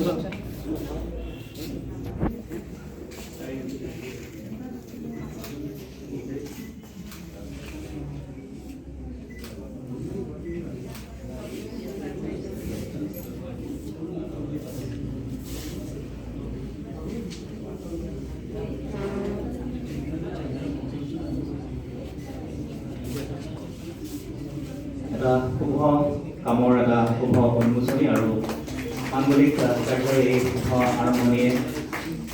এটা শুভ কামৰ এটা শুভ উন্মোচনী আৰু আংগলিক কাৰ্যৰ এই শুভ আৰম্ভণিয়ে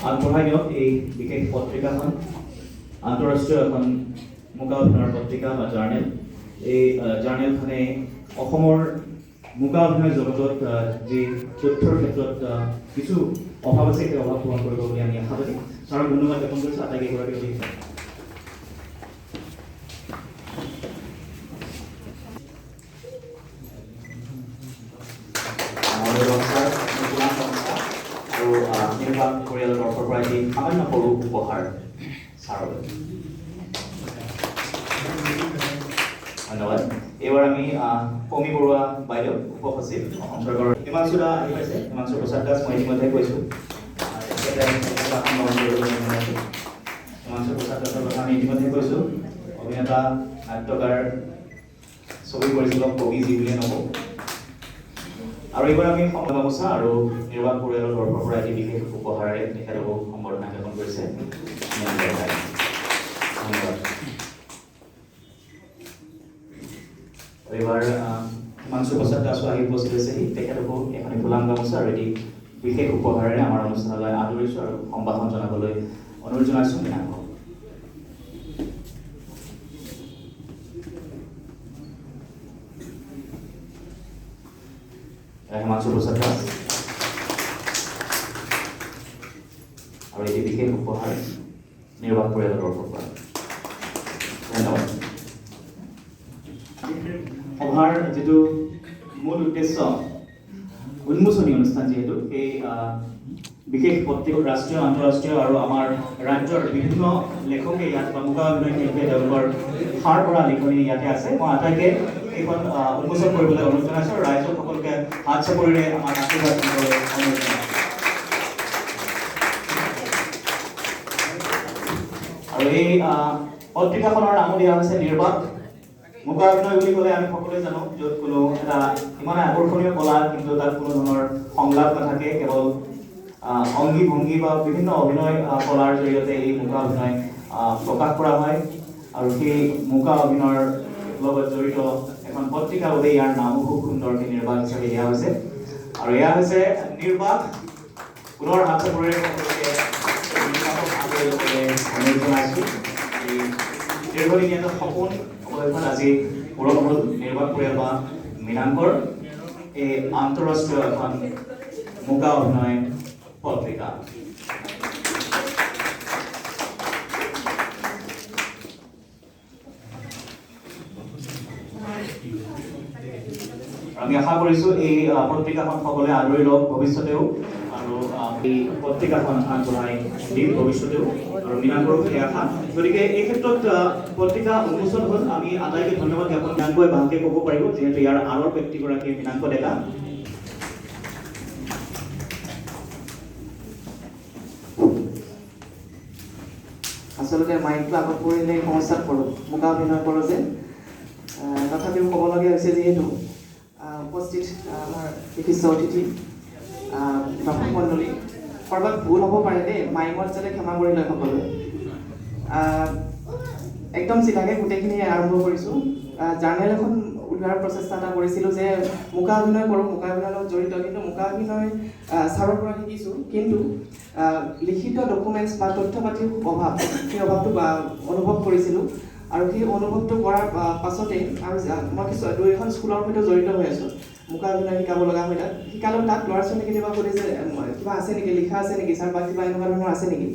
আগবঢ়াই দিয়ক এই বিশেষ পত্ৰিকাখন আন্তঃৰাষ্ট্ৰীয় এখন মুগা অভিনয়ৰ পত্ৰিকা বা জাৰ্নেল। এই জাৰ্নেলখনে অসমৰ মুগা অভিনয় জগতত যি তথ্যৰ ক্ষেত্ৰত কিছু অভাৱ আছে সেই অভাৱ পূৰণ কৰিব বুলি আমি আশাবাদী। ছাৰক ধন্যবাদ জ্ঞাপন কৰিছোঁ। আটাইকেইগৰাকী অতিথি নিৰ্বাক পৰিয়ালৰ তৰফৰ পৰা এটি সামান্য সৰু উপহাৰ ছাৰলৈ। ধন্যবাদ। এইবাৰ আমি পমি বৰুৱা বাইদেউ উপ সচিব অসম চৰকাৰৰ হিমাংশু দা আহি পাইছে। হিমাংশু প্ৰসাদ দাস মই ইতিমধ্যে কৈছোঁ। হিমাংশু প্ৰসাদ দাসৰ কথা আমি ইতিমধ্যে কৈছোঁ। অভিনেতা, নাট্যকাৰ, ছবি পৰিচালক, কবি যি বুলিয়ে নকওঁ। আৰু এইবাৰ আমি গামোচা আৰু নিৰ্বাক পৰিয়ালৰ তৰফৰ পৰা এটি বিশেষ উপহাৰেৰে তেখেতলোকক সম্বৰ্ধনা জ্ঞাপন কৰিছে। ধন্যবাদ। এইবাৰ হিমাংশু প্ৰসাদ দাসো আহি উপস্থিত হৈছেহি। তেখেতকো এখন ফুলাম গামোচা আৰু এটি বিশেষ উপহাৰেৰে আমাৰ অনুষ্ঠানলৈ আদৰিছোঁ আৰু সম্ভাষণ জনাবলৈ অনুৰোধ জনাইছোঁ। মীনাংকক হিমাংশু প্ৰসাদ দাস আৰু এটি বিশেষ উপহাৰ নিৰ্বাক পৰিয়ালৰ তৰফৰ পৰা। ধন্যবাদ। সভাৰ যিটো মূল উদ্দেশ্য উন্মোচনী অনুষ্ঠান, যিহেতু সেই বিশেষ পত্ৰিকা ৰাষ্ট্ৰীয়, আন্তঃৰাষ্ট্ৰীয় আৰু আমাৰ ৰাজ্যৰ বিভিন্ন লেখকে ইয়াত বা মুগা অভিনয় শিল্পীয়ে তেওঁলোকৰ সাৰ কৰা লিখনি ইয়াতে আছে। মই আটাইকে এইখন উন্মোচন কৰিবলৈ অনুৰোধ জনাইছোঁ। ৰাইজক সকলোকে হাত চাপৰিৰে আমাৰ আশীৰ্বাদ দিবলৈ অনুৰোধ জনাইছোঁ। আৰু এই পত্ৰিকাখনৰ নামো দিয়া হৈছে নিৰ্বাক। মুগা অভিনয় বুলি ক'লে আমি সকলোৱে জানো, য'ত কোনো এটা ইমানে আকৰ্ষণীয় কলা, কিন্তু তাত কোনো ধৰণৰ সংলাপ নাথাকে, কেৱল অংগী ভংগী বা বিভিন্ন অভিনয় কলাৰ জৰিয়তে এই মুগা অভিনয় প্ৰকাশ কৰা হয়। আৰু সেই মুগা অভিনয়ৰ লগত জড়িত এখন পত্ৰিকা বাবে ইয়াৰ নামো খুব সুন্দৰকৈ নিৰ্বাক হিচাপে দিয়া হৈছে। আৰু এয়া হৈছে নিৰ্বাক। পুনৰ হাত চাপৰিৰে সকলোকে অনুৰোধ জনাইছোঁ। এই দীৰ্ঘদিনীয়া এটা সপোন অৱশেষত আজি পূৰণ হ'ল। নিৰ্বাক পৰিয়াল বা মীনাংকৰ এই আন্তঃৰাষ্ট্ৰীয় এখন মুগা অভিনয় পত্ৰিকা। আমি আশা কৰিছোঁ এই পত্ৰিকাখন সকলোৱে আদৰি লওক ভৱিষ্যতেও, আৰু এই পত্ৰিকাখন আগবঢ়াই দিম ভৱিষ্যতেও, আৰু মীনাংকৰো সেই আশা। গতিকে এই ক্ষেত্ৰত পত্ৰিকা উন্মোচন হ'ল। আমি আটাইকে ধন্যবাদ জ্ঞাপন। মীনাংকই ভালকৈ ক'ব পাৰিব, যিহেতু ইয়াৰ আঁৰৰ ব্যক্তিগৰাকী মীনাংক ডেকা। আচলতে মাইকটো আগত পৰিলে সমস্যাত পৰোঁ, মুগা অভিনয় কৰোঁ যে। তথাপিও ক'বলগীয়া হৈছে, যিহেতু উপস্থিত আমাৰ বিশিষ্ট অতিথি দৰ্শক মণ্ডলী, ক'ৰবাত ভুল হ'ব পাৰে দেই, মাইমত যাতে ক্ষমা কৰি লয় সকলোৱে। একদম চিধাকৈ গোটেইখিনি আৰম্ভ কৰিছোঁ। জাৰ্নেল এখন উলিওৱাৰ প্ৰচেষ্টা এটা কৰিছিলোঁ যে মুগা অভিনয় কৰোঁ, মুগা অভিনয়ৰ লগত জড়িত, কিন্তু মুগা অভিনয় ছাৰৰ পৰা শিকিছোঁ, কিন্তু লিখিত ডকুমেণ্টছ বা তথ্য পাতিৰ অভাৱ, সেই অভাৱটো অনুভৱ কৰিছিলোঁ। আৰু সেই অনুভৱটো কৰাৰ পাছতে আৰু মই কিছু 2-এখন স্কুলৰ সৈতে জড়িত হৈ আছোঁ। মুগা অভিনয় শিকাব লগা হয়। তাত শিকালোঁ। তাত ল'ৰা ছোৱালী কেতিয়াবা সুধিছে, কিবা আছে নেকি, লিখা আছে নেকি ছাৰ, বা কিবা এনেকুৱা ধৰণৰ আছে নেকি?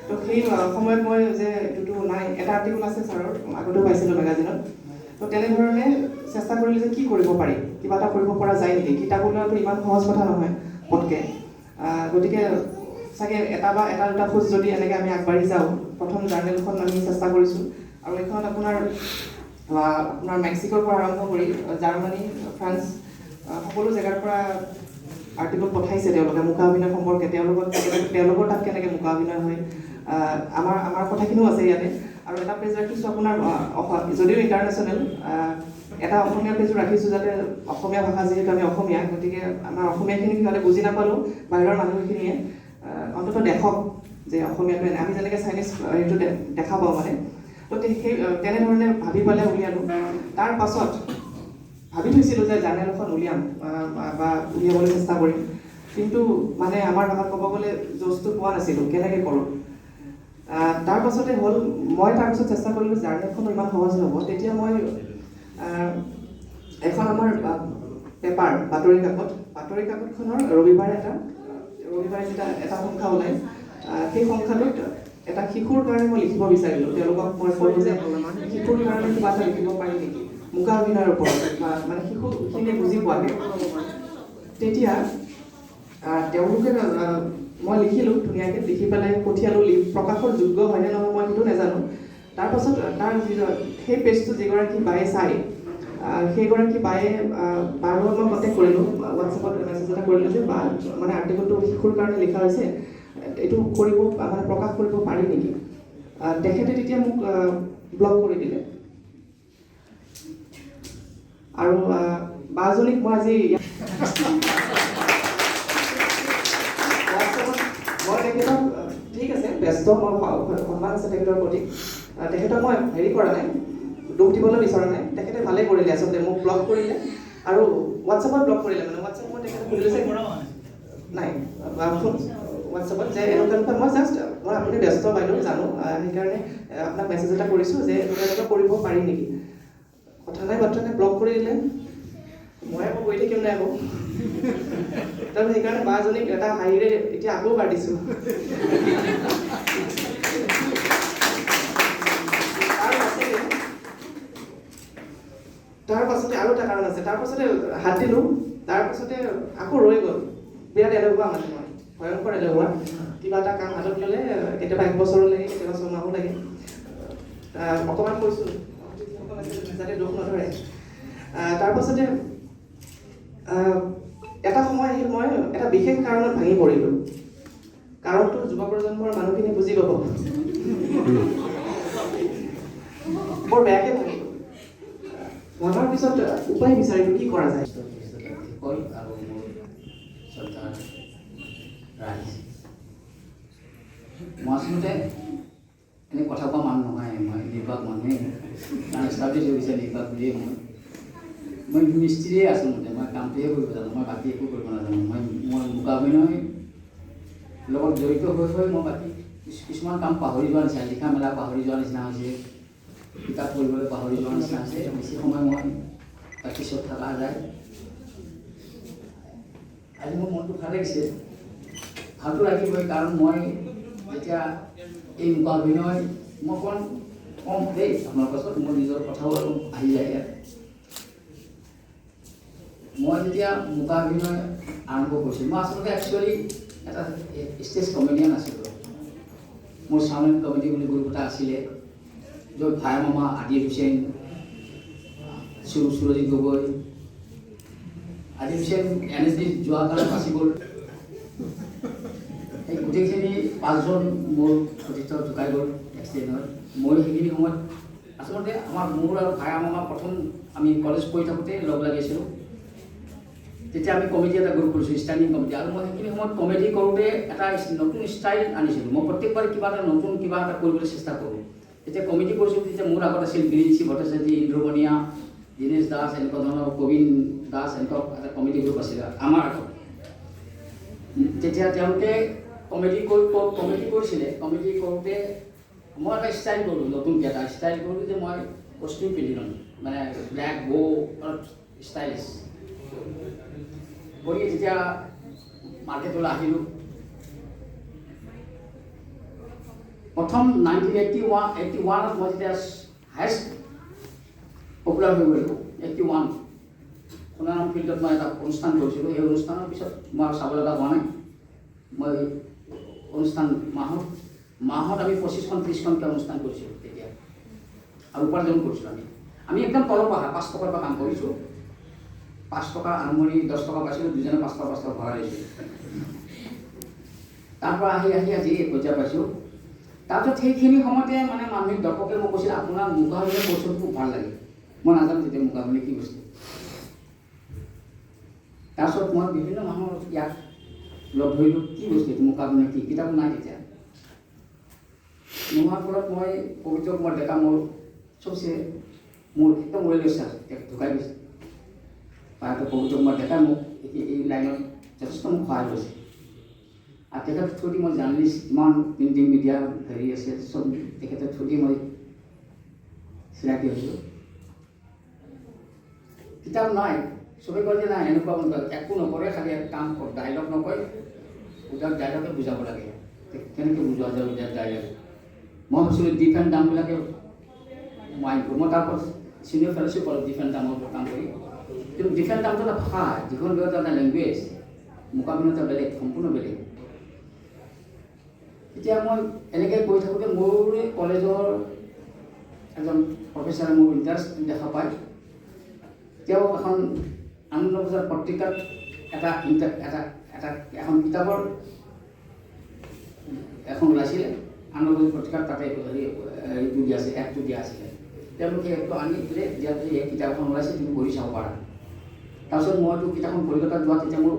তো সেই সময়ত মই যে এইটোতো নাই, এটা আৰ্টিকল আছে ছাৰৰ, আগতেও পাইছিলোঁ মেগাজিনত। তো তেনেধৰণে চেষ্টা কৰিলোঁ যে কি কৰিব পাৰি, কিবা এটা কৰিব পৰা যায় নেকি। কিতাপ ওলোৱাটো ইমান সহজ কথা নহয় পটকৈ। গতিকে চাগে এটা বা এটা দুটা খোজ যদি এনেকৈ আমি আগবাঢ়ি যাওঁ, প্ৰথম জাৰ্নেলখন আমি চেষ্টা কৰিছোঁ। আৰু এইখনত আপোনাৰ মেক্সিকোৰ পৰা আৰম্ভ কৰি জাৰ্মানী, ফ্ৰান্স, সকলো জেগাৰ পৰা আৰ্টিকল পঠাইছে তেওঁলোকে মুখা অভিনয় সম্পৰ্কে, তেওঁলোকৰ তাত কেনেকৈ মুখা অভিনয় হয়, আমাৰ কথাখিনিও আছে ইয়াতে। আৰু এটা পেজ ৰাখিছোঁ আপোনাৰ যদিও ইণ্টাৰনেশ্যনেল, এটা অসমীয়া পেজো ৰাখিছোঁ, যাতে অসমীয়া ভাষা যিহেতু আমি অসমীয়া, গতিকে আমাৰ অসমীয়াখিনি সিহঁতে বুজি নাপালেও বাহিৰৰ মানুহখিনিয়ে অন্তত দেখক যে অসমীয়াটো আমি যেনেকৈ চাইনিজ হেৰিটো দেখা পাওঁ মানে। তো সেই তেনেধৰণে ভাবি পেলাই উলিয়ালোঁ। তাৰ পাছত ভাবি থৈছিলোঁ যে জাৰ্নেল এখন উলিয়াম বা উলিয়াবলৈ চেষ্টা কৰিম, কিন্তু মানে আমাৰ ভাষাত ক'ব গ'লে জোচটো পোৱা নাছিলোঁ কেনেকৈ কৰোঁ। তাৰ পাছতে হ'ল মই তাৰপিছত চেষ্টা কৰিলোঁ জাৰ্নেলখনো ইমান সহজ নহ'ব। তেতিয়া মই এখন আমাৰ পেপাৰ বাতৰি কাকতখনৰ ৰবিবাৰে যেতিয়া এটা সংখ্যা ওলায়, সেই সংখ্যাটোত এটা শিশুৰ কাৰণে মই লিখিব বিচাৰিলোঁ। তেওঁলোকক মই ক'লোঁ যে শিশুৰ কাৰণে কিবা এটা লিখিব পাৰি নেকি মুখা অভিনয়ৰ ওপৰত, মানে শিশুখিনিয়ে বুজি পোৱাকৈ। তেতিয়া তেওঁলোকে মই লিখিলোঁ ধুনীয়াকৈ, লিখি পেলাই পঠিয়ালোঁ। প্ৰকাশৰ যোগ্য হয়নে নহয় মই সেইটো নাজানো। তাৰপাছত সেই পেজটো যিগৰাকী বায়ে চাই, সেইগৰাকী বায়ে বাৰ লগত মই কণ্টেক্ট কৰিলোঁ, হোৱাটছএপত মেছেজ এটা কৰিলোঁ যে মানে আৰ্টিকলটো শিশুৰ কাৰণে লিখা হৈছে, এইটো মানে প্ৰকাশ কৰিব পাৰি নেকি। তেখেতে তেতিয়া মোক ব্লক কৰি দিলে। আৰু বাজনীক মই আজি মই তেখেতক ঠিক আছে, ব্যস্ত, মই সন্মান আছে তেখেতৰ প্ৰতি, তেখেতক মই হেৰি কৰা নাই, দুখ দিবলৈ বিচৰা নাই। তেখেতে ভালেই কৰিলে আচলতে, মোক ব্লক কৰিলে আৰু হোৱাটছএপত ব্লক কৰিলে। মানে হোৱাটছএপত মই তেখেতক সুধিলোঁ যে নাই হোৱাটছএপত যে এনেকুৱা মই আপুনি ব্যস্ত বাইদেউ জানো, সেইকাৰণে আপোনাক মেছেজ এটা কৰিছোঁ যে এনেকুৱা কৰিব পাৰি নেকি। কথা নাই বাৰ্তা নাই, ব্লক কৰি দিলে। মই আকৌ কৈ থাকিম নাই আকৌ। তাৰপিছত সেইকাৰণে বাজনীক এটা হাঁহিৰে এতিয়া আকৌ কাটিছোঁ। তাৰ পাছতে আৰু এটা কাৰণ আছে, তাৰপাছতে হাত দিলোঁ, তাৰপাছতে আকৌ ৰৈ গ'ল। বিৰাট এলেহুৱা মানে মই, ভয়ংকৰ এলেহুৱা। কিবা এটা কাম হাতত ল'লে কেতিয়াবা 1 বছৰো লাগে, কেতিয়াবা 6 মাহো লাগে। অকণমান কৈছোঁ যাতে দুখ নধৰে। তাৰপাছতে এটা সময় আহিল, মই এটা বিশেষ কাৰণত ভাঙি পৰিলোঁ। কাৰণটো যুৱ প্ৰজন্মৰ মানুহখিনি বুজি পাব। বৰ বেয়াকৈ ভাঙিলোঁ। ভঙাৰ পিছত উপায় বিচাৰিলোঁ কি কৰা যায়। আৰু মোৰ শ্ৰদ্ধাৰ ৰাইজ, মই আচলতে এনে কথা কোৱা মানুহ নহয়, মই নিৰ্বাক মানুহে, কাৰণ এষ্টাব্লিছ হৈ গৈছে নিৰ্বাক বুলিয়ে মই মিস্ত্ৰীয়ে আচলতে, মই কামটোৱে কৰিব জানো, মই বাকী একো কৰিব নাজানো। মই মুখা অভিনয় লগত জড়িত হৈ মই বাকী কিছুমান কাম পাহৰি যোৱাৰ নিচিনা, লিখা মেলা পাহৰি যোৱাৰ নিচিনা হৈছে, কিতাপ পঢ়িবলৈ পাহৰি যোৱাৰ নিচিনা হৈছে। বেছি সময় মই প্ৰেক্টিছত থকা যায়। আজি মোৰ মনটো ভাল লাগিছে, ভালটো লাগিবই, কাৰণ মই যেতিয়া এই মুখা অভিনয় মই অকণ কম দেই আপোনাৰ পাছত মোৰ নিজৰ কথাও আহি যায় ইয়াত। মই যেতিয়া মুখা অভিনয় আৰম্ভ কৰিছিলোঁ, মই আচলতে একচুৱেলি এটা ষ্টেজ কমেডিয়ান আছিলোঁ। মোৰ চাউমেন কমেডি বুলি গ্ৰুপ এটা আছিলে, য'ত ভাই মামা, আদিল হুছেইন, সুৰজিৎ গগৈ, আদিল হুছেইন NSD যোৱাকালত বাচি গ'ল। সেই গোটেইখিনি 5জন মোৰ সতীৰ্থ ঢুকাই গ'ল এক্সিডেণ্টত। মই সেইখিনি সময়ত আচলতে মোৰ আৰু ভাই মামা প্ৰথম আমি কলেজ পঢ়ি থাকোঁতে লগ লাগিছিলোঁ। তেতিয়া আমি কমেডি এটা গ্ৰুপ কৰিছোঁ, ষ্টাইলিং কমেডি। আৰু মই সেইখিনি সময়ত কমেডি কৰোঁতে এটা নতুন ষ্টাইল আনিছিলোঁ। মই প্ৰত্যেকবাৰে কিবা এটা নতুন কিবা এটা কৰিবলৈ চেষ্টা কৰোঁ। যেতিয়া কমেডি কৰিছোঁ, তেতিয়া মোৰ আগত আছিল বিৰিঞ্চি ভট্টাচাৰ্য, ইন্দ্ৰবনীয়া, দীনেশ দাস, এনেকুৱা ধৰণৰ প্ৰবীণ দাস, এনেকুৱা এটা কমেডি গ্ৰুপ আছিলে আমাৰ আগত। তেতিয়া তেওঁলোকে কমেডি কৰিছিলে। কমেডি কৰোঁতে মই এটা ষ্টাইল কৰিলোঁ, নতুনকৈ এটা ষ্টাইল কৰিলোঁ যে মই কষ্টিউম পিন্ধি ল'ম, মানে ব্লেক বো ষ্টাইলিছ কৰি যেতিয়া মাৰ্কেটলৈ আহিলোঁ। প্ৰথম 1981ত মই যেতিয়া হায়েষ্ট পপুলাৰ হৈ গ'লোঁ, 81 সোণাৰাম ফিল্ডত মই এটা অনুষ্ঠান কৰিছিলোঁ। সেই অনুষ্ঠানৰ পিছত মই আৰু চাব লগা হোৱা নাই। মই অনুষ্ঠান মাহত আমি 25-30খনকৈ অনুষ্ঠান কৰিছিলোঁ তেতিয়া, আৰু উপাৰ্জন কৰিছিলোঁ। আমি একদম তলৰ পৰা 5 টকাৰ পৰা কাম কৰিছোঁ। 5 টকা আৰম্ভণি 10 টকা পাইছিলোঁ, দুজনে 5 টকা ভৰাই লৈছোঁ। তাৰ পৰা আহি আজি এই পৰ্যায় পাইছোঁ। তাৰপিছত সেইখিনি সময়তে মানে মানুহে দৰ্শকে মোক কৈছিল আপোনাৰ মুখাভিনয় কৌশল খুব ভাল লাগে। মই নাজানো তেতিয়া মুখাভিনয় কি বস্তু। তাৰপিছত মই বিভিন্ন মানুহৰ ইয়াক লগ ধৰিলোঁ, কি বস্তু এইটো মুখাভিনয় কি, কিতাপ নাই তেতিয়া। নোহোৱাৰ ফলত মই পবিত্ৰ কুমাৰ ডেকা মোৰ চবচে মোৰ একদম ৱেল ঢুকাই গৈছে। প্ৰায়তো পবিত্ৰ কুমাৰ ডেকাই মোক এই লাইনত যথেষ্ট মোক সহায় কৰিছে। আৰু তেখেতৰ থ্ৰুদি মই জাৰ্নেলিষ্ট কিমান প্ৰিণ্টিং মিডিয়া হেৰি আছে চব তেখেতৰ থ্ৰুদি মই চিনাকি হৈছোঁ। কিতাপ নাই, চবেই কয় যে নাই এনেকুৱা একো নকৰে, খালি কাম ডাইলগ নকয়, উইদাউট ডাইলগে বুজাব লাগে। কেনেকৈ বুজোৱা যায় উইদাউট ডাইলগ? মই ভাবিছিলোঁ ডিফেণ্ট দামবিলাকে মাইণ্ড কৰোঁ। মই তাৰপৰা চিনিয়ৰ ফেলোশ্বিপ কৰোঁ ডিফেণ্ট দামৰ কাম কৰি। কিন্তু ডিফেণ্ট দামটো এটা ভাষা, যিখন বিৰত এটা লেংগুৱেজ, মুখাভিনয় এটা বেলেগ, সম্পূৰ্ণ বেলেগ। এতিয়া মই এনেকৈ কৈ থাকোঁতে মোৰ কলেজৰ এজন প্ৰফেচাৰে মোৰ ইণ্টাৰেষ্ট দেখা পায়। তেওঁ এখন আনন্দবজাৰ পত্ৰিকাত এখন কিতাপৰ এখন ওলাইছিলে। আনন্দবজাৰ পত্ৰিকাত তাতে হেৰিটো দিয়া আছে, এপটো দিয়া আছিলে। তেওঁলোকে এপটো আনি দিলে, দিয়াত এই কিতাপখন ওলাইছে, তুমি পঢ়ি চাব পাৰা। তাৰপিছত মইতো কিতাপখন কলিকতাত যোৱা তেতিয়া মোৰ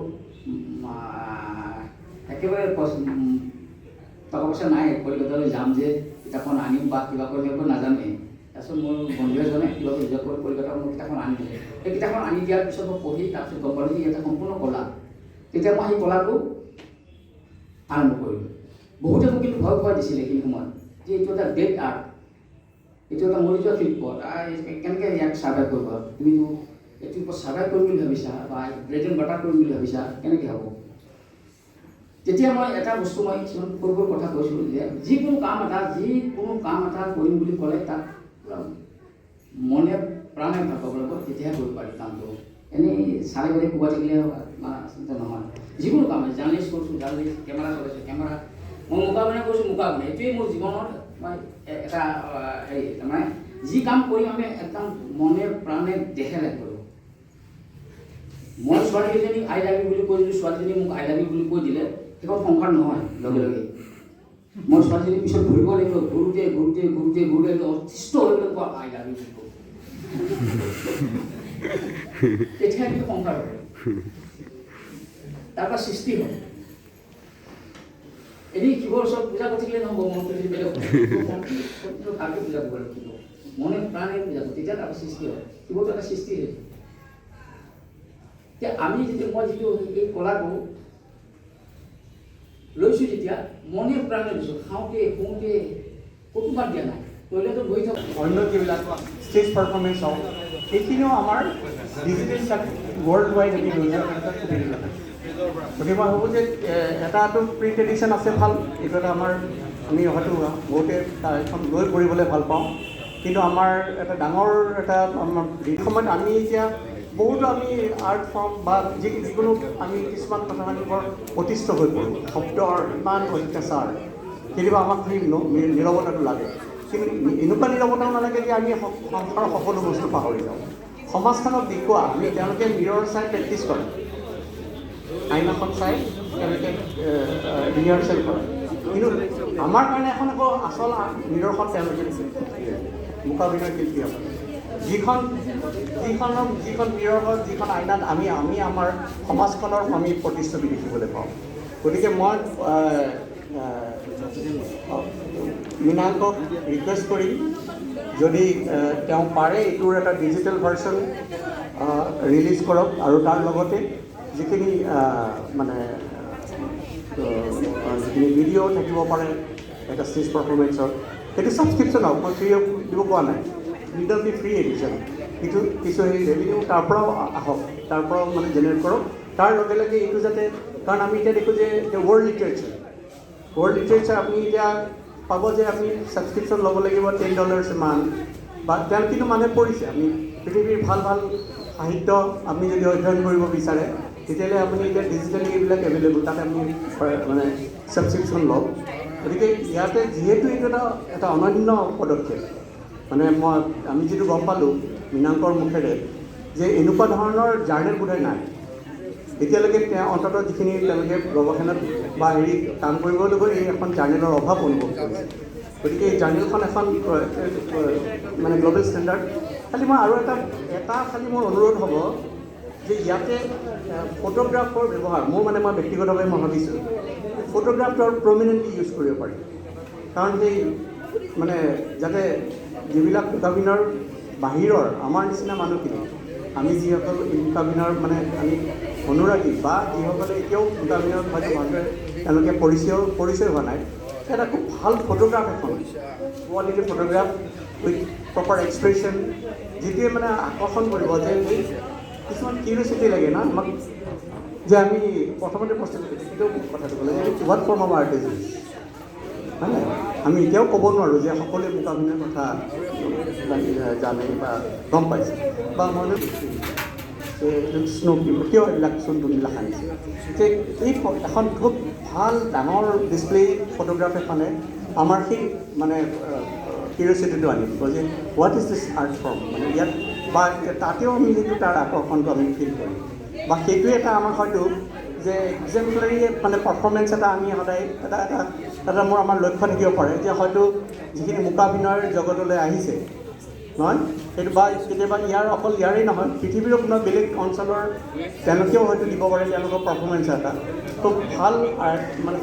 একেবাৰে টকা পইচা নাই কলিকতালৈ যাম যে কিতাপখন আনিম বা কিবা কৰিম একো নাজানোৱেই। তাৰপিছত মোৰ বন্ধু এজনে কিবা কৰি কলিকতাত মোৰ কিতাপখন আনি দিলে। সেই কিতাপখন আনি দিয়াৰ পিছত মই পঢ়ি তাৰপিছত গম পালোঁ যে এটা সম্পূৰ্ণ কলা। তেতিয়া মই সেই কলাটো আৰম্ভ কৰিলোঁ। বহুতে মোক কিন্তু ভয় দিছিলে সেইখিনি সময়ত যে এইটো এটা ডেড আৰ্ট, এইটো এটা মৰি যোৱা শিল্প, কেনেকৈ ইয়াক ছাৰ্ভাইভ কৰিব? তুমিতো এইটোৰ ওপৰত ছাৰ্ভাইভ কৰিম বুলি ভাবিছা বা ব্ৰেড এণ্ড বাটাৰ কৰিম বুলি ভাবিছা, কেনেকৈ হ'ব? তেতিয়া মই এটা বস্তু মই কিছুমান সৰু কথা কৈছিলোঁ যে যিকোনো কাম এটা কৰিম বুলি ক'লে তাক মনে প্ৰাণে ভাল পাব লাগিব, তেতিয়াহে কৰিব পাৰি কামটো। এনেই চালে গ'লে কোবাই থাকিলে আচলতে নহয়। যিকোনো কাম, জাৰ্নেলিষ্ট কৰিছোঁ, জাৰ্নেলিষ্ট, কেমেৰা চলাইছোঁ, কেমেৰা, মই মুখাভিনয় কৰিছোঁ, মুখাভিনয়। এইটোৱেই মোৰ জীৱনৰ মই এটা হেৰি, তাৰমানে যি কাম কৰিম আমি একদম মনে প্ৰাণে দেহেৰে কৰোঁ। মই ছোৱালীজনীক আই লাভ ইউ বুলি কৈ দিলোঁ, ছোৱালীজনী মোক আই লাভ ইউ বুলি কৈ দিলে, সেইখন সংসাৰ নহয় লগে লগে। মই ছোৱালীজনীৰ পিছত ঘূৰিব লাগিব, ঘূৰোতে অতিষ্ঠ হৈ গ'লে কোৱা আই লাভ ইউ বুলি কওঁ। তেতিয়া কিন্তু সংসাৰ হয়। তাৰপৰা সৃষ্টি হয়। এনেই শিৱৰ ওচৰত পূজা কৰি থাকিলে নহ'ব, মনটো যদি বেলেগ ভালকৈ পূজা কৰিব লাগিব, মনে প্ৰাণে পূজা কৰোঁ, তেতিয়া তাৰপৰা সৃষ্টি হয়। শিৱটো এটা সৃষ্টি হৈছে। এতিয়া আমি মই যিটো এই কলাটো লৈছোঁ, যেতিয়া মনে প্ৰাণে লৈছোঁ, খাওঁতে শুওঁতে ক'তো বাদ দিয়া নাই, টয়লেটত বহি থাকোঁ। অন্য যিবিলাক ষ্টেজ পাৰফৰ্মেঞ্চ হওক, এইখিনিও আমাৰ ডিজিটেল ৱৰ্ল্ড ৱাইড আমি লৈ যোৱাৰ এটা সুবিধা থাকে। গতিকে মই ভাবোঁ যে এটাটো প্ৰিণ্ট এডিশ্যন আছে ভাল, এইটো এটা আমি হয়তো বহুতে এখন লৈ পঢ়িবলৈ ভাল পাওঁ। কিন্তু আমাৰ এটা ডাঙৰ আমাৰ সময়ত আমি এতিয়া বহুতো আমি আৰ্ট ফৰ্ম বা যিকোনো আমি কিছুমান কথা আমি বৰ অতিষ্ঠ হৈ পৰোঁ, শব্দৰ ইমান অত্যাচাৰ, কেতিয়াবা আমাক নীৰৱতাটো লাগে। কিন্তু এনেকুৱা নীৰৱতাও নালাগে যে আমি সংসাৰৰ সকলো বস্তু পাহৰি যাওঁ। সমাজখনক দেখুওৱা, তেওঁলোকে মিৰৰ চাই প্ৰেক্টিছ কৰে, আইনাখন চাই তেওঁলোকে ৰিহাৰ্চেল কৰে। কিন্তু আমাৰ কাৰণে এখন আকৌ আচল নিদৰ্শন তেওঁলোকে দিছে মুখাভিনয় শিল্পীসকলে। যিখন মিৰৰ যিখন আইনাত আমি আমাৰ সমাজখনৰ আমি প্ৰতিচ্ছবি দেখিবলৈ পাওঁ। গতিকে মই মৃণাংকক ৰিকুৱেষ্ট কৰিম, যদি তেওঁ পাৰে এইটোৰ এটা ডিজিটেল ভাৰ্চন ৰিলিজ কৰক, আৰু তাৰ লগতে যিখিনি যিখিনি ভিডিঅ' থাকিব পাৰে এটা ষ্টেজ পাৰফৰ্মেঞ্চৰ, সেইটো ছাবস্ক্ৰিপশ্যন হওক, মই ফ্ৰী দিব পোৱা নাই, উইদাউট দি ফ্ৰী এডিশ্যন। কিছু সেই ৰেভিনিউ তাৰ পৰাও আহক, তাৰ পৰাও জেনেৰেট কৰক। তাৰ লগে লগে এইটো যাতে, কাৰণ আমি এতিয়া দেখোঁ যে ৱৰ্ল্ড লিটাৰেচাৰ আপুনি এতিয়া পাব যে আপুনি ছাবস্ক্ৰিপশ্যন ল'ব লাগিব $10 মান্থ, বা তেওঁ কিন্তু মানুহে পঢ়িছে। আমি পৃথিৱীৰ ভাল সাহিত্য আপুনি যদি অধ্যয়ন কৰিব বিচাৰে, তেতিয়াহ'লে আপুনি এতিয়া ডিজিটেলি এইবিলাক এভেইলেবল, তাতে আপুনি ছাবস্ক্ৰিপশ্যন লওক। গতিকে ইয়াতে যিহেতু এইটো এটা অনন্য পদক্ষেপ, আমি যিটো গম পালোঁ মৃণাংকৰ মুখেৰে, যে এনেকুৱা ধৰণৰ জাৰ্নেল বোধহয় নাই এতিয়ালৈকে অন্ততঃ যিখিনি তেওঁলোকে গৱেষণাত বা হেৰি কাম কৰিবলৈ গৈ এই এখন জাৰ্নেলৰ অভাৱ অনুভৱ কৰিছে গতিকে এই জাৰ্নেলখন এখন মানে গ্ল'বেল ষ্টেণ্ডাৰ্ড খালি মই আৰু এটা খালি মোৰ অনুৰোধ হ'ব যে ইয়াতে ফটোগ্ৰাফৰ ব্যৱহাৰ মই ব্যক্তিগতভাৱে মই ভাবিছোঁ ফটোগ্ৰাফটো আৰু প্ৰমিনেণ্টলি ইউজ কৰিব পাৰি কাৰণ সেই যাতে যিবিলাক মুকাভিনয়ৰ বাহিৰৰ আমাৰ নিচিনা মানুহখিনি আমি যিসকল মুকাভিনয়ৰ আমি অনুৰাগী বা যিসকলে এতিয়াও মুকাভিনয়ত হয়তো ভালদৰে তেওঁলোকে পৰিচয় হোৱা নাই এটা খুব ভাল ফটোগ্ৰাফ এখন quality photograph with proper expression যিটোৱে আকৰ্ষণ কৰিব যে কিছুমান কিউৰিয়চিটি লাগে না আমাক যে আমি প্ৰথমতে প্ৰস্তুত সেইটো কথাটো ক'লে যে what form of art is this হয় নাই আমি এতিয়াও ক'ব নোৱাৰোঁ যে সকলোৱে মুকাভিনয়ৰ কথা জানে বা গম পাইছে বা মনে স্নো কিয় এইবিলাক চোনবিলাক আনিছে যে এই এখন খুব ভাল ডাঙৰ ডিছপ্লে ফটোগ্ৰাফ এখনে আমাৰ সেই কিউৰিয়চিটিটো আনিব যে what is this art form ইয়াত বা তাতেও আমি সেইটো তাৰ আকৰ্ষণটো আমি ফিল কৰিম বা সেইটোৱে এটা আমাৰ হয়তো যে এক্সাম্পলাৰী পাৰফৰ্মেঞ্চ এটা আমি সদায় এটা আমাৰ লক্ষ্য থাকিব পাৰে যে হয়তো যিখিনি মুকাভিনয়ৰ জগতলৈ আহিছে নহয় সেইটো বা কেতিয়াবা অকল ইয়াৰেই নহয় পৃথিৱীৰ কোনো বেলেগ অঞ্চলৰ তেওঁলোকেও হয়তো দিব পাৰে তেওঁলোকৰ পাৰফৰ্মেঞ্চ এটা খুব ভাল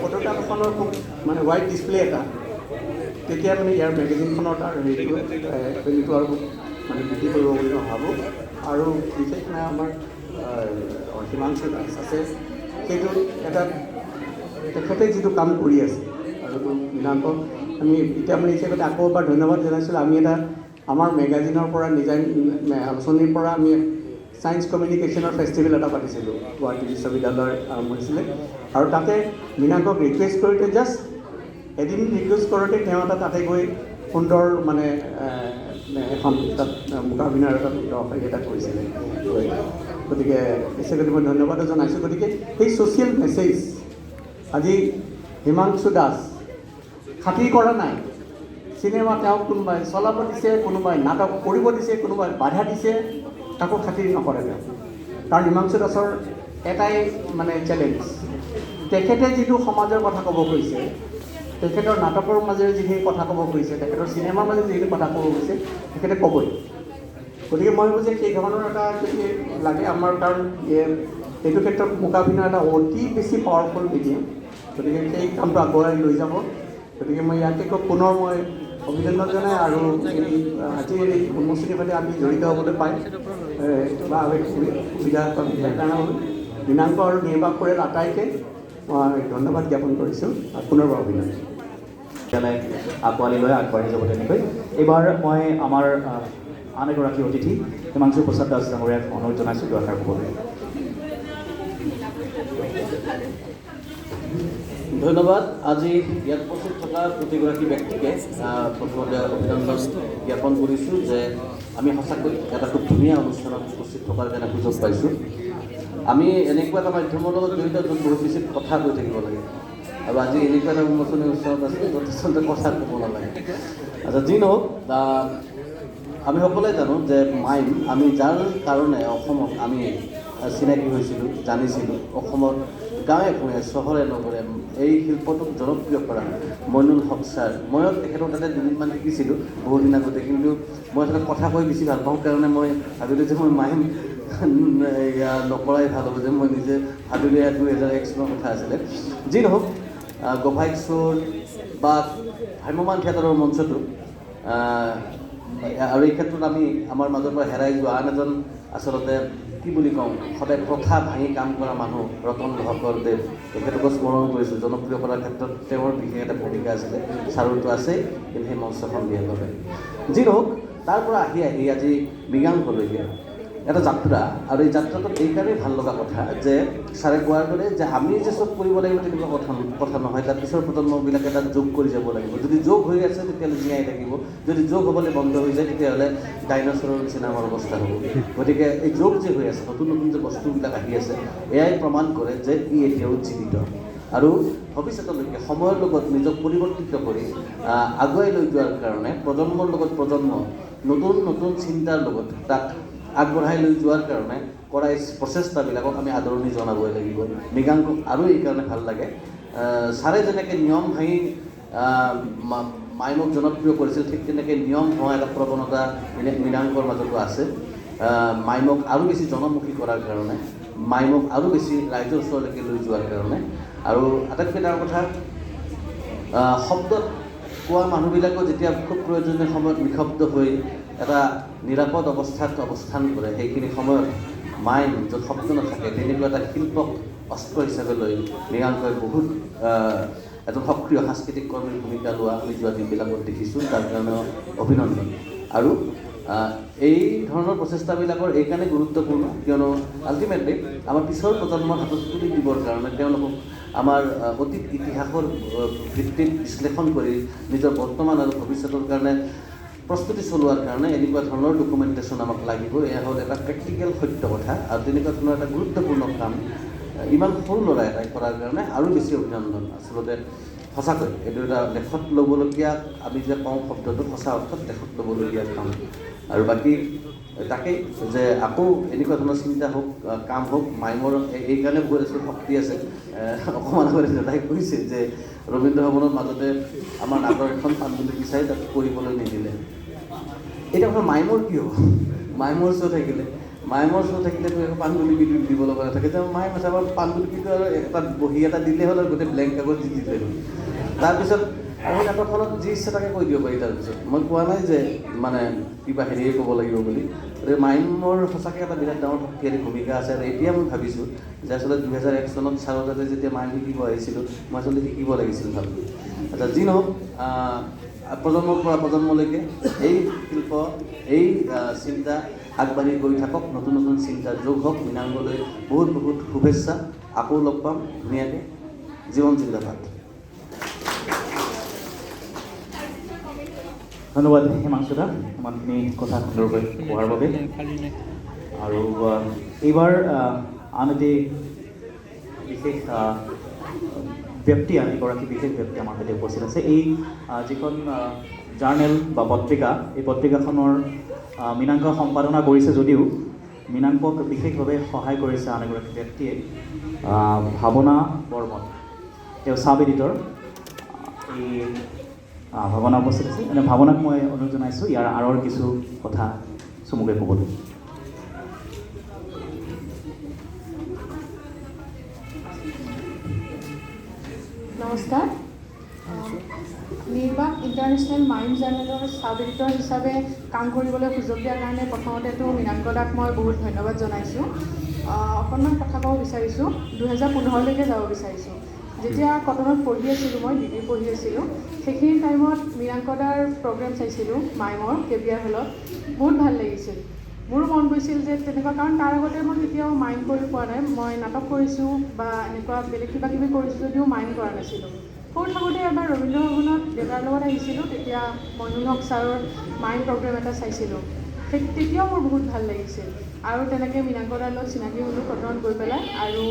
ফটোগ্ৰাফ এখনৰ খুব ৱাইড ডিছপ্লে এটা তেতিয়া ইয়াৰ মেগাজিনখনৰ তাৰ হেৰিটো আৰু বৃদ্ধি কৰিব বুলি মই ভাবোঁ আৰু বিশেষ আমাৰ হিমাংশু দাস আছে সেইটো এটা তেখেতে যিটো কাম কৰি আছে আৰু মীনাংকক আমি এতিয়া এই ক্ষেত্ৰত আকৌ এবাৰ ধন্যবাদ জনাইছিলোঁ আমি এটা আমাৰ মেগাজিনৰ পৰা আলোচনীৰ পৰা আমি ছায়েন্স কমিউনিকেশ্যনৰ ফেষ্টিভেল এটা পাতিছিলোঁ গুৱাহাটী বিশ্ববিদ্যালয়ৰ আৰম্ভ হৈছিলে আৰু তাতে মীনাংকক ৰিকুৱেষ্ট কৰোঁতে জাষ্ট এদিন ৰিকুৱেষ্ট কৰোঁতে তেওঁ তাতে গৈ সুন্দৰ এখন তাত মুকাভিনয়ৰ এটা কৰিছিলে গতিকে তেখেতক মই ধন্যবাদো জনাইছোঁ গতিকে সেই ছ'চিয়েল মেছেজ আজি হিমাংশু দাস খাতিৰ কৰা নাই চিনেমা তেওঁক কোনোবাই চলাব দিছে কোনোবাই নাটক কৰিব দিছে কোনোবাই বাধা দিছে তাকো খাতিৰ নকৰে তেওঁ কাৰণ হিমাংশু দাসৰ এটাই চেলেঞ্জ তেখেতে যিটো সমাজৰ কথা ক'ব খুজিছে তেখেতৰ নাটকৰ মাজেৰে যিখিনি কথা ক'ব খুজিছে তেখেতৰ চিনেমাৰ মাজেৰে যিখিনি কথা ক'ব খুজিছে তেখেতে ক'বই গতিকে মই ভাবোঁ যে সেই ধৰণৰ এটা যদি লাগে আমাৰ কাৰণ এইটো ক্ষেত্ৰত মুকাভিনয় এটা অতি বেছি পাৱাৰফুল মিডিয়াম গতিকে সেই কামটো আগুৱাই লৈ যাব গতিকে মই ইয়াতে পুনৰ মই অভিনন্দন জনাই আৰু আজি এই উন্মোচনীৰ সৈতে আমি জড়িত হ'বলৈ পাই বা সুবিধা মীনাংক আৰু নিৰ্বাহ পৰিয়াল আটাইকে মই ধন্যবাদ জ্ঞাপন কৰিছোঁ পুনৰবাৰ অভিনন্দন আঁকোৱালি লৈ আগবাঢ়ি যাব তেনেকৈ এইবাৰ মই আমাৰ আন এগৰাকী অতিথি হিমাংশু প্ৰসাদ দাস ডাঙৰীয়াক অনুৰোধ জনাইছোঁ দুআষাৰ ক'বলৈ ধন্যবাদ আজি ইয়াত উপস্থিত থকা প্ৰতিগৰাকী ব্যক্তিকে প্ৰথমতে অভিনন্দন জ্ঞাপন কৰিছোঁ যে আমি সঁচাকৈ এটা খুব ধুনীয়া অনুষ্ঠানত উপস্থিত থকাৰ কাৰণে সুযোগ পাইছোঁ আমি এনেকুৱা এটা মাধ্যমৰ লগত জড়িত য'ত বহুত বেছি কথা কৈ থাকিব লাগে আৰু আজি এনেকুৱা এটা উন্মোচনী উৎসৱত আছে যথেষ্ট কথা ক'ব নালাগে আচ্ছা যি নহওক আমি সকলোৱে জানো যে মাইম আমি যাৰ কাৰণে অসমত আমি চিনাকি হৈছিলোঁ জানিছিলোঁ অসমত গাঁৱে ভূঞে চহৰে নগৰে এই শিল্পটোক জনপ্ৰিয় কৰা মইনুল হক ছাৰ ময়ো তেখেতৰ তাতে দুদিনমান শিকিছিলোঁ বহুদিন আগতে কিন্তু মই তাতে কথা কৈ বেছি ভাল পাওঁ কাৰণে মই ভাবিলোঁ যে মই মাইম নকৰাই ভাল হ'ব যে মই নিজে ভাবিলোঁ 2001 চনৰ কথা আছিলে যি নহওক গোভাইক শ্ব'ৰ বা ভ্ৰাম্যমান থিয়েটাৰৰ মঞ্চটো আৰু এই ক্ষেত্ৰত আমি আমাৰ মাজৰ পৰা হেৰাই যোৱা আন এজন আচলতে কি বুলি কওঁ সদায় প্ৰথা ভাঙি কাম কৰা মানুহ ৰতন ভাস্কৰ দেৱ তেখেতকো স্মৰণ কৰিছোঁ জনপ্ৰিয় কৰাৰ ক্ষেত্ৰত তেওঁৰ বিশেষ এটা ভূমিকা আছিলে ছাৰৰটো আছেই কিন্তু সেই মঞ্চখন দিয়াৰ বাবে যি নহওক তাৰ পৰা আহি আজি মৃগাংকলৈকে এটা যাত্ৰা আৰু এই যাত্ৰাটোত এইকাৰণেই ভাল লগা কথা যে ছাৰে কোৱাৰ দৰে যে আমি যে চব কৰিব লাগিব তেনেকুৱা কথা নহয় তাৰ পিছৰ প্ৰজন্মবিলাকে তাত যোগ কৰি যাব লাগিব যদি যোগ হৈ আছে তেতিয়াহ'লে জীয়াই থাকিব যদি যোগ হ'বলৈ বন্ধ হৈ যায় তেতিয়াহ'লে ডাইনচৰৰ নিচিনা আমাৰ অৱস্থা হ'ব গতিকে এই যোগ যে হৈ আছে নতুন নতুন যে বস্তুবিলাক আহি আছে এয়াই প্ৰমাণ কৰে যে ই এতিয়াও জীৱিত আৰু ভৱিষ্যতলৈকে সময়ৰ লগত নিজক পৰিৱৰ্তিত কৰি আগুৱাই লৈ যোৱাৰ কাৰণে প্ৰজন্মৰ লগত প্ৰজন্ম নতুন নতুন চিন্তাৰ লগত তাক আগবঢ়াই লৈ যোৱাৰ কাৰণে কৰা এই প্ৰচেষ্টাবিলাকক আমি আদৰণি জনাবই লাগিব। মৃগাংকক আৰু এইকাৰণে ভাল লাগে, ছাৰে যেনেকৈ নিয়ম ভাঙি মাইমক জনপ্ৰিয় কৰিছিল, ঠিক তেনেকৈ নিয়ম হোৱা এটা প্ৰৱণতা মৃগাংকৰ মাজতো আছে। মাইমক আৰু বেছি জনমুখী কৰাৰ কাৰণে, মাইমক আৰু বেছি ৰাইজৰ ওচৰলৈকে লৈ যোৱাৰ কাৰণে। আৰু আটাইতকৈ ডাঙৰ কথা, শব্দত কোৱা মানুহবিলাকেও যেতিয়া খুব প্ৰয়োজনীয় সময়ত নিঃশব্দ হৈ এটা নিৰাপদ অৱস্থাত অৱস্থান কৰে, সেইখিনি সময়ত মাইম য'ত শব্দ নাথাকে তেনেকুৱা এটা শিল্পক অস্ত্ৰ হিচাপে লৈ মৃগাংকই বহুত এজন সক্ৰিয় সাংস্কৃতিক কৰ্মীৰ ভূমিকা লোৱা আমি যোৱা দিনবিলাকত দেখিছোঁ। তাৰ কাৰণে অভিনন্দন। আৰু এই ধৰণৰ প্ৰচেষ্টাবিলাকৰ এইকাৰণে গুৰুত্বপূৰ্ণ কিয়নো আল্টিমেটলি আমাৰ পিছৰ প্ৰজন্মৰ হাতত তুলি দিবৰ কাৰণে তেওঁলোকক আমাৰ অতীত ইতিহাসৰ ভিত্তিত বিশ্লেষণ কৰি নিজৰ বৰ্তমান আৰু ভৱিষ্যতৰ কাৰণে প্ৰস্তুতি চলোৱাৰ কাৰণে এনেকুৱা ধৰণৰ ডকুমেণ্টেশ্যন আমাক লাগিব। এয়া হ'ল এটা প্ৰেক্টিকেল সত্য কথা, আৰু তেনেকুৱা ধৰণৰ এটা গুৰুত্বপূৰ্ণ কাম ইমান সৰু ল'ৰা এটাই কৰাৰ কাৰণে আৰু বেছি অভিনন্দন। আচলতে সঁচাকৈ এইটো এটা লেখত ল'বলগীয়া, আমি যে কওঁ শব্দটো সঁচা অৰ্থত লেখত ল'বলগীয়া কাম। আৰু বাকী তাকেই যে আকৌ এনেকুৱা ধৰণৰ চিন্তা হওক, কাম হওক। মাইমৰ এইকাৰণে বহুত আচলতে শক্তি আছে। অকণমান আগতে দাদাই কৈছে যে ৰবীন্দ্ৰ ভৱনৰ মাজতে আমাৰ নাটৰ এখন পাণ্ডুলিপি চাই তাত কৰিবলৈ নিদিলে। এতিয়া কথা মাইমৰ কি হ'ব? মাইমৰ শ্ব' থাকিলে তো একো পাণ্ডুলিপিটো দিব লগা নাথাকে। যে মাইম আছে আমাৰ পাণ্ডুলিপিটো আৰু এটা বহী এটা দিলেই হ'ল আৰু গোটেই ব্লেংক কাগজ দি দিলে হ'ল। তাৰপিছত আৰু নাটকখনত যি ইচ্ছা তাকে কৈ দিব পাৰি। তাৰপিছত মই কোৱা নাই যে মানে কিবা হেৰিয়ে ক'ব লাগিব বুলি। মাইমৰ সঁচাকৈ এটা বিৰাট ডাঙৰ শক্তিশালী ভূমিকা আছে। আৰু এতিয়া মই ভাবিছোঁ যে আচলতে 2001 চনত চাৰজাতে যেতিয়া মাইম শিকিব আহিছিলোঁ, মই আচলতে শিকিব লাগিছিল ভালকৈ। আচ্ছা, যি নহওক, প্ৰজন্মৰ পৰা প্ৰজন্মলৈকে এই শিল্প, এই চিন্তা আগবাঢ়ি গৈ থাকক, নতুন নতুন চিন্তা যোগ হওক। মৃগাংকলৈ বহুত বহুত শুভেচ্ছা। আকৌ লগ পাম ধুনীয়াকৈ। জীৱন জিন্দাবাদ। ধন্যবাদ হিমাংশু দা ইমানখিনি কথা সুন্দৰকৈ কোৱাৰ বাবে। আৰু এইবাৰ আন এটি বিশেষ ব্যক্তি, আন এগৰাকী বিশেষ ব্যক্তি আমাৰ সৈতে উপস্থিত আছে। এই যিখন জাৰ্নেল বা পত্ৰিকা, এই পত্ৰিকাখনৰ মৃগাংকই সম্পাদনা কৰিছে যদিও মৃগাংকক বিশেষভাৱে সহায় কৰিছে আন এগৰাকী ব্যক্তিয়ে, ভাৱনা বৰ্মন। তেওঁ চাব এডিটৰ। এই ভাৱনা উপস্থিত আছে। এনে ভাৱনাক মই অনুৰোধ জনাইছোঁ ইয়াৰ আঁৰৰ কিছু কথা চমুকৈ ক'বলৈ। নমস্কাৰ। নিৰ্বাক ইণ্টাৰনেশ্যনেল মাইম জাৰ্নেলৰ চাব এডিটৰ হিচাপে কাম কৰিবলৈ সুযোগ দিয়াৰ কাৰণে প্ৰথমতেতো মৃগাংক দাক মই বহুত ধন্যবাদ জনাইছোঁ। অকণমান কথা ক'ব বিচাৰিছোঁ। 2015লৈকে যাব বিচাৰিছোঁ। যেতিয়া কটনত পঢ়ি আছিলোঁ, মই ডিগ্ৰী পঢ়ি আছিলোঁ, সেইখিনি টাইমত মৃগাংক দাৰ প্ৰগ্ৰেম চাইছিলোঁ মাইমৰ কেবিআৰ হলত। বহুত ভাল লাগিছিল। মোৰো মন গৈছিল যে তেনেকুৱা, কাৰণ তাৰ আগতে মই কেতিয়াও মাইম কৰি পোৱা নাই। মই নাটক কৰিছোঁ বা এনেকুৱা বেলেগ কিবা কিবি কৰিছোঁ যদিও মাইম কৰা নাছিলোঁ। সৰু থাকোঁতে এবাৰ ৰবীন্দ্ৰ ভৱনত দেউতাৰ লগত আহিছিলোঁ, তেতিয়া মইনুল হক ছাৰৰ মাইম প্ৰগ্ৰেম এটা চাইছিলোঁ। তেতিয়াও মোৰ বহুত ভাল লাগিছিল। আৰু তেনেকৈ মৃগাংক দাৰ লগত চিনাকি হ'লোঁ কটনত গৈ পেলাই। আৰু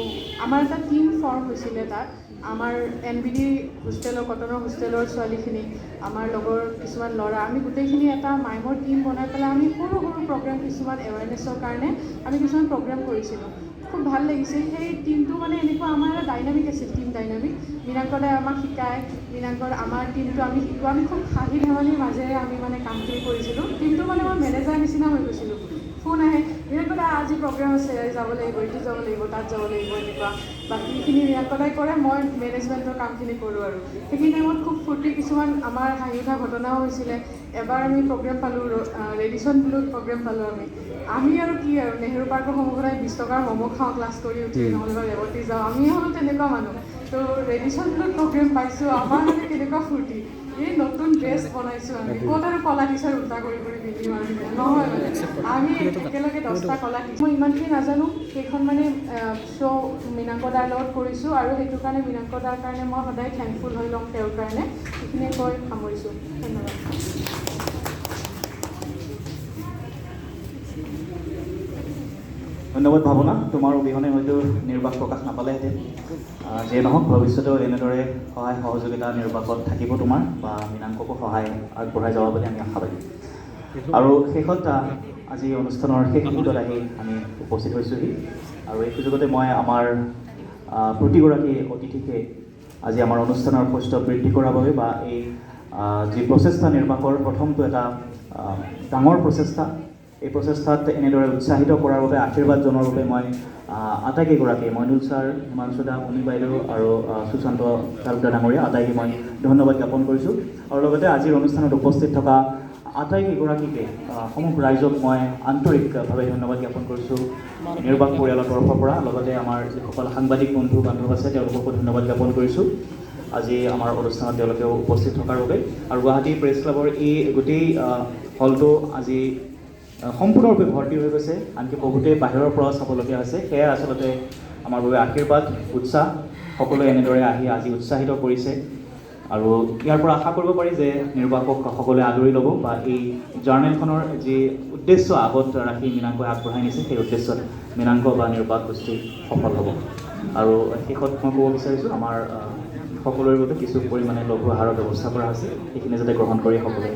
আমাৰ এটা টীম ফৰ্ম হৈছিলে তাত। আমাৰ NBD হোষ্টেলৰ, কটনৰ হোষ্টেলৰ ছোৱালীখিনি, আমাৰ লগৰ কিছুমান ল'ৰা, আমি গোটেইখিনি এটা মাইমৰ টীম বনাই পেলাই আমি সৰু সৰু প্ৰগ্ৰেম কিছুমান এৱাৰনেছৰ কাৰণে আমি কিছুমান প্ৰগ্ৰেম কৰিছিলোঁ। খুব ভাল লাগিছিল। সেই টীমটো মানে এনেকুৱা আমাৰ এটা ডাইনামিক আছিল, টীম ডাইনামিক। মৃগাংক দাই আমাক শিকায়, মৃগাংকৰ আমাৰ টীমটো আমি শিকোঁ। আমি খুব হাঁহি ধেমালিৰ মাজেৰে আমি মানে কামখিনি কৰিছিলোঁ। টীমটো মানে মই মেনেজাৰ নিচিনা হৈ গৈছিলোঁ। ফোন আহে, মৃগাংক দা আজি প্ৰগ্ৰেম আছে, যাব লাগিব, এইটো যাব লাগিব, তাত যাব লাগিব, এনেকুৱা। বাকীখিনি মৃগাংক দাই কৰে, মই মেনেজমেণ্টৰ কামখিনি কৰোঁ। আৰু সেইখিনি টাইমত খুব ফূৰ্তি, কিছুমান আমাৰ হাঁহি উঠা ঘটনাও হৈছিলে। এবাৰ আমি প্ৰগ্ৰেম পালোঁ, ৰেডিশ্যন ব্লুত প্ৰগ্ৰেম পালোঁ আমি আৰু কি আৰু নেহেৰু পাৰ্কৰ সন্মুখত 20 টকাৰ ম'ম' খাওঁ ক্লাছ কৰি উঠি, নহ'লে বা ৰেৱতী যাওঁ। আমি হ'লোঁ তেনেকুৱা মানুহ। তো ৰেডিশ্যন ব্লুত প্ৰগ্ৰেম পাইছোঁ, আমাৰ মানে কেনেকুৱা ফূৰ্তি। এই নতুন ড্ৰেছ বনাইছোঁ আমি, ক'ত আৰু কলা টিচাৰ উল্টা কৰি পিন্ধিম আৰু নহয় মানে। আমি একেলগে 10টা কলা টিচাৰ। মই ইমানখিনি নাজানো। সেইখন মানে শ্ব' মৃগাংক দাৰ লগত কৰিছোঁ, আৰু সেইটো কাৰণে মৃগাংক দাৰ কাৰণে মই সদায় থেংকফুল হৈ ল'ম, তেওঁৰ কাৰণে। সেইখিনিয়ে কৈ সামৰিছোঁ। ধন্যবাদ। ধন্যবাদ ভাৱনা। তোমাৰ অবিহনে হয়তো নিৰ্বাক প্ৰকাশ নাপালেহেঁতেন। যিয়ে নহওক, ভৱিষ্যতেও এনেদৰে সহায় সহযোগিতা নিৰ্বাকত থাকিব তোমাৰ, বা মৃগাংককো সহায় আগবঢ়াই যাব বুলি আমি আশাবাদী। আৰু শেষত আজি অনুষ্ঠানৰ শেষ মুহূৰ্তত আহি আমি উপস্থিত হৈছোঁহি আৰু এই সুযোগতে মই আমাৰ প্ৰতিগৰাকী অতিথিকে আজি আমাৰ অনুষ্ঠানৰ সৌষ্ঠৱ বৃদ্ধি কৰাৰ বাবে বা এই যি প্ৰচেষ্টা নিৰ্বাকৰ প্ৰথমটো এটা ডাঙৰ প্ৰচেষ্টা, এই প্ৰচেষ্টাত এনেদৰে উৎসাহিত কৰাৰ বাবে আশীৰ্বাদ জনোৱাৰ বাবে মই আটাইকেইগৰাকী মইনুল ছাৰ, হিমাংশু দা, মুনি বাইদেউ আৰু সুশান্ত তালুকদাৰ ডাঙৰীয়া আটাইকে মই ধন্যবাদ জ্ঞাপন কৰিছোঁ আৰু লগতে আজিৰ অনুষ্ঠানত উপস্থিত থকা আটাইকেইগৰাকীকে সমগ্ৰ ৰাইজক মই আন্তৰিকভাৱে ধন্যবাদ জ্ঞাপন কৰিছোঁ নিৰ্বাক পৰিয়ালৰ তৰফৰ পৰা। লগতে আমাৰ যিসকল সাংবাদিক বন্ধু বান্ধৱ আছে তেওঁলোককো ধন্যবাদ জ্ঞাপন কৰিছোঁ আজি আমাৰ অনুষ্ঠানত তেওঁলোকেও উপস্থিত থকাৰ বাবে। আৰু গুৱাহাটী প্ৰেছ ক্লাবৰ এই গোটেই হলটো আজি সম্পূৰ্ণৰূপে ভৰ্তি হৈ গৈছে, আনকি বহুতেই বাহিৰৰ পৰা চাবলগীয়া হৈছে। সেয়া আচলতে আমাৰ বাবে আশীৰ্বাদ, উৎসাহ। সকলোৱে এনেদৰে আহি আজি উৎসাহিত কৰিছে আৰু ইয়াৰ পৰা আশা কৰিব পাৰি যে নিৰ্বাকক সকলোৱে আদৰি ল'ব বা এই জাৰ্নেলখনৰ যি উদ্দেশ্য আগত ৰাখি মীনাংকই আগবঢ়াই নিছে সেই উদ্দেশ্যত মীনাংক বা নিৰ্বাক গোষ্ঠী সফল হ'ব। আৰু শেষত মই ক'ব বিচাৰিছোঁ আমাৰ সকলোৰে বাবে কিছু পৰিমাণে লঘু আহাৰৰ ব্যৱস্থা কৰা হৈছে, সেইখিনি যাতে গ্ৰহণ কৰি সকলোৱে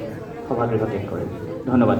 সভাগৃহ ত্যাগ কৰে। ধন্যবাদ।